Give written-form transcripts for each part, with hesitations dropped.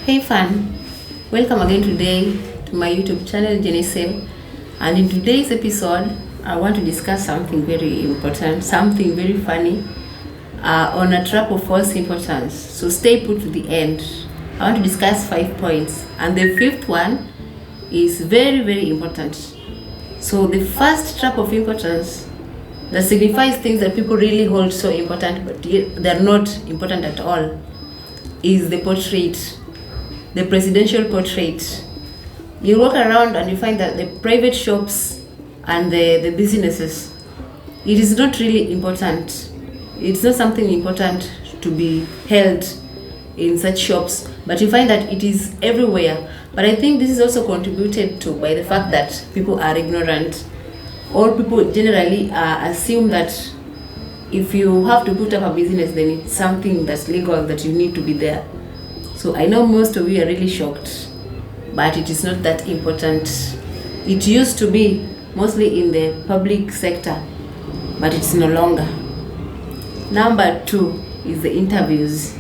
Hey fun, welcome again today to my YouTube channel Genesel, and in today's episode I want to discuss something very important, something very funny on a trap of false importance. So stay put to the end. I want to discuss 5 points, and the fifth one is very important. So the first trap of importance that signifies things that people really hold so important but they're not important at all is the portrait, the presidential portrait. You walk around and you find that the private shops and the businesses, it is not really important. It's not something important to be held in such shops, but you find that it is everywhere. But I think this is also contributed to by the fact that people are ignorant, or people generally assume that if you have to put up a business, then it's something that's legal, that you need to be there. So I know most of you are really shocked, but it is not that important. It used to be mostly in the public sector, but it's no longer. Number 2 is the interviews.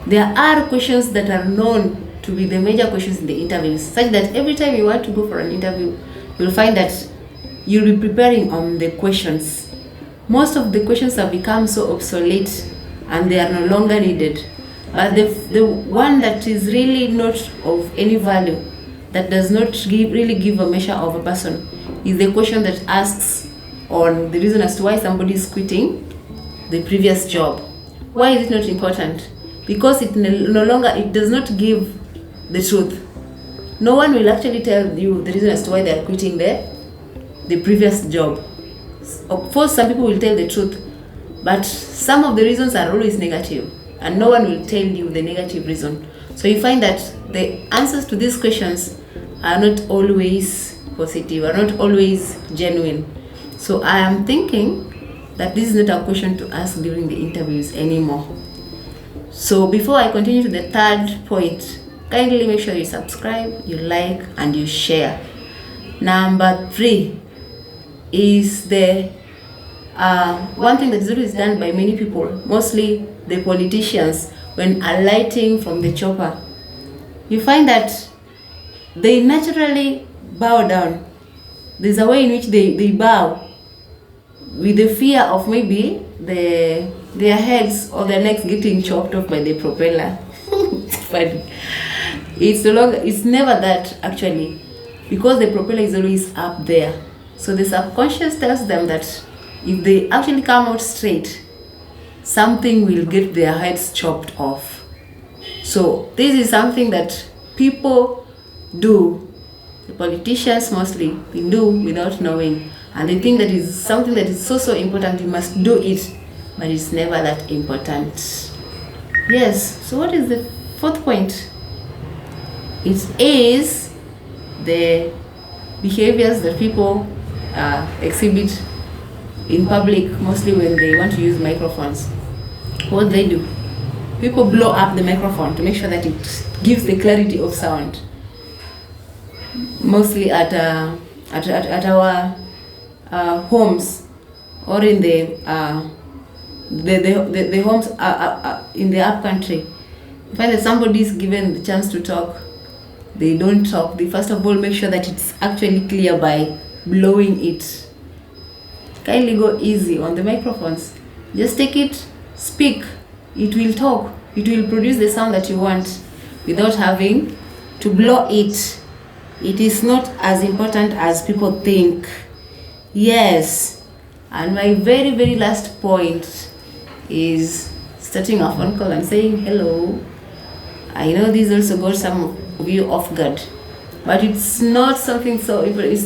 There are questions that are known to be the major questions in the interviews, such that every time you want to go for an interview, you'll find that you'll be preparing on the questions. Most of the questions have become so obsolete and they are no longer needed. But the one that is really not of any value, that does not really give a measure of a person, is the question that asks on the reason as to why somebody is quitting the previous job. Why is it not important? Because it does not give the truth. No one will actually tell you the reason as to why they are quitting the previous job. Of course, some people will tell the truth, but some of the reasons are always negative, and no one will tell you the negative reason. So you find that the answers to these questions are not always positive, are not always genuine. So I am thinking that this is not a question to ask during the interviews anymore. So before I continue to the third point, kindly make sure you subscribe, you like, and you share. Number 3 is the one thing that is always done by many people, mostly the politicians, when alighting from the chopper. You find that they naturally bow down. There's a way in which they bow with the fear of maybe their heads or their necks getting chopped off by the propeller. But it's never that actually, because the propeller is always up there. So the subconscious tells them that if they actually come out straight, something will get their heads chopped off. So this is something that people do, the politicians mostly, they do without knowing, and they think that is something that is so important, you must do it, but it's never that important. Yes, so what is the fourth point? It is the behaviors that people exhibit in public, mostly when they want to use microphones. What they do, people blow up the microphone to make sure that it gives the clarity of sound. Mostly at our homes, or in the homes in the up country. You find that somebody is given the chance to talk, they don't talk. They first of all make sure that it's actually clear by blowing it. Kindly go easy on the microphones. Just take it, speak. It will talk. It will produce the sound that you want without having to blow it. It is not as important as people think. Yes. And my very last point is starting a phone call and saying hello. I know this also got some of you off guard, but it's not something so important. It's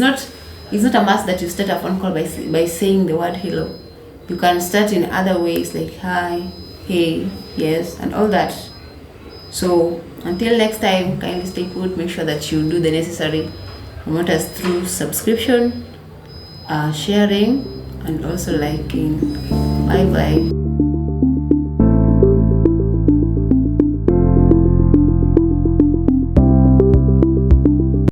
not a must that you start a phone call by saying the word hello. You can start in other ways like hi, hey, yes, and all that. So until next time, kindly stay put. Make sure that you do the necessary. Promote us through subscription, sharing, and also liking. Bye bye.